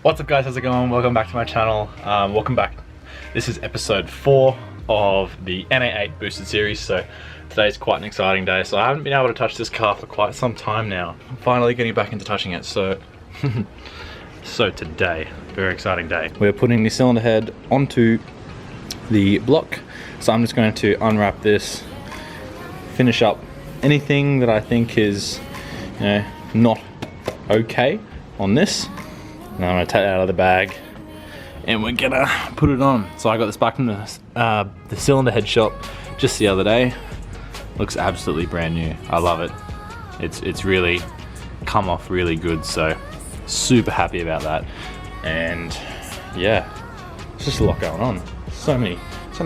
What's up guys, how's it going? Welcome back to my channel. Welcome back. This is episode 4 of the NA8 boosted series. So today's quite an exciting day. So I haven't been able to touch this car for quite some time now. I'm finally getting back into touching it. So today, very exciting day. We're putting the cylinder head onto the block. So I'm just going to unwrap this, finish up anything that I think is, not okay on this. And I'm gonna take it out of the bag and we're gonna put it on. So I got this back from the cylinder head shop just the other day. Looks absolutely brand new. I love it. It's really come off really good. So super happy about that. And yeah, it's just a lot going on. So many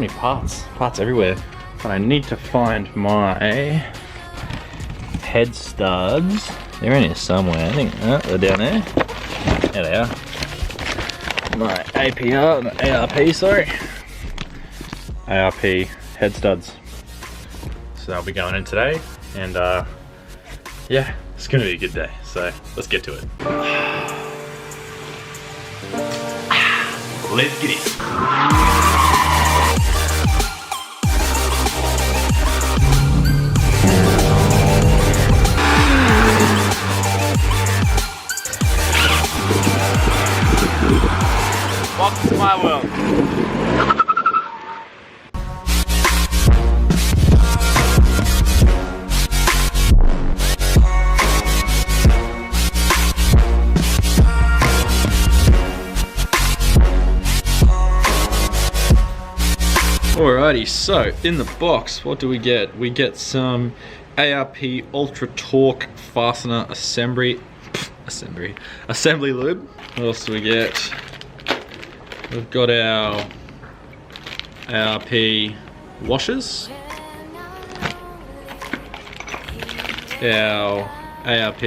parts everywhere. But I need to find my head studs. They're in here somewhere. I think they're down there. There they are. My ARP, sorry. ARP head studs. So they'll be going in today, and yeah, it's gonna be a good day. So let's get to it. Let's get it. Welcome to my world. Alrighty, so in the box, what do we get? We get some ARP Ultra Torque Fastener Assembly lube. What else do we get? We've got our ARP washers, our ARP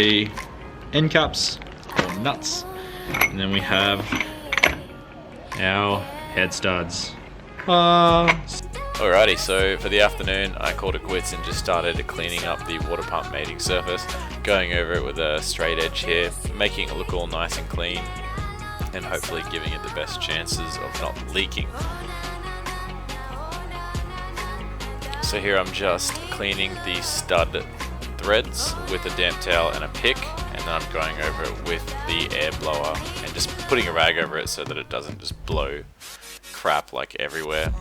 end caps or nuts, and then we have our head studs. Alrighty, so for the afternoon I called it quits and just started cleaning up the water pump mating surface, going over it with a straight edge here, making it look all nice and clean, and hopefully giving it the best chances of not leaking. So here I'm just cleaning the stud threads with a damp towel and a pick, and then I'm going over it with the air blower and just putting a rag over it so that it doesn't just blow crap like everywhere.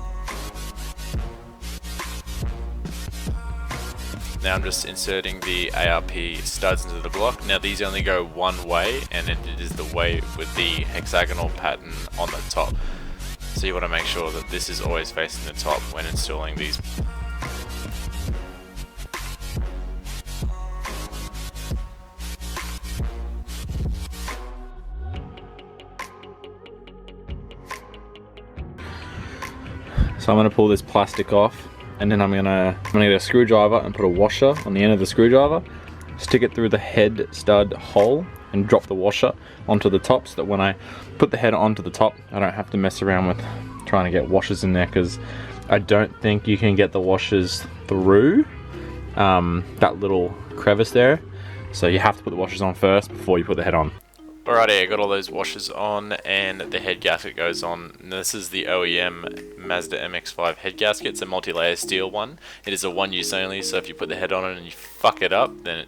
Now I'm just inserting the ARP studs into the block. Now these only go one way, and it is the way with the hexagonal pattern on the top. So you want to make sure that this is always facing the top when installing these. So I'm going to pull this plastic off, and then I'm gonna get a screwdriver and put a washer on the end of the screwdriver, stick it through the head stud hole, and drop the washer onto the top so that when I put the head onto the top, I don't have to mess around with trying to get washers in there, because I don't think you can get the washers through that little crevice there. So you have to put the washers on first before you put the head on. Alrighty, I got all those washers on and the head gasket goes on. Now, this is the OEM Mazda Mx5 head gasket. It's a multi-layer steel one. It is a one use only, so if you put the head on it and you fuck it up, then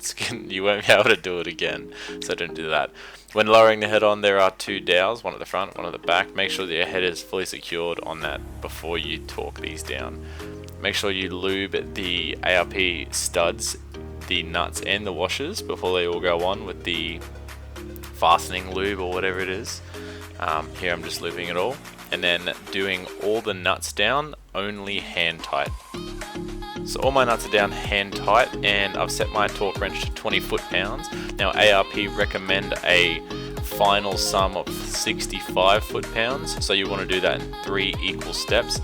you won't be able to do it again. So don't do that. When lowering the head on, there are two dowels, one at the front, one at the back. Make sure that your head is fully secured on that before you torque these down. Make sure you lube the ARP studs, the nuts and the washers before they all go on with the fastening lube or whatever it is. Here I'm just lubing it all, and then doing all the nuts down only hand tight. So all my nuts are down hand tight, and I've set my torque wrench to 20 foot-pounds. Now ARP recommend a final sum of 65 foot-pounds, so you want to do that in 3 equal steps.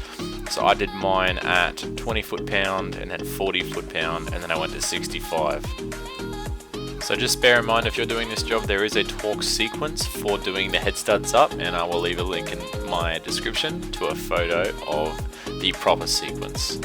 So I did mine at 20 foot-pound and then 40 foot-pound, and then I went to 65. So just bear in mind, if you're doing this job, there is a torque sequence for doing the head studs up, and I will leave a link in my description to a photo of the proper sequence.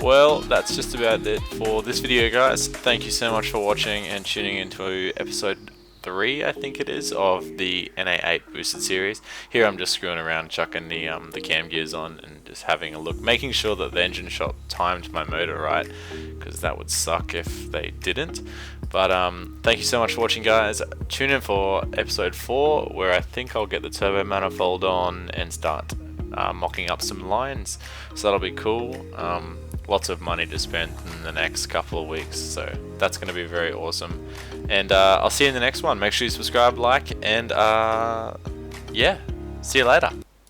Well, that's just about it for this video, guys. Thank you so much for watching and tuning into episode 3, I think it is, of the NA8 boosted series. Here I'm just screwing around, chucking the cam gears on and just having a look, making sure that the engine shot timed my motor right, because that would suck if they didn't. But thank you so much for watching, guys. Tune in for episode 4, where I think I'll get the turbo manifold on and start mocking up some lines, so that'll be cool. Lots of money to spend in the next couple of weeks, so that's going to be very awesome. And I'll see you in the next one. Make sure you subscribe, like, and yeah, see you later.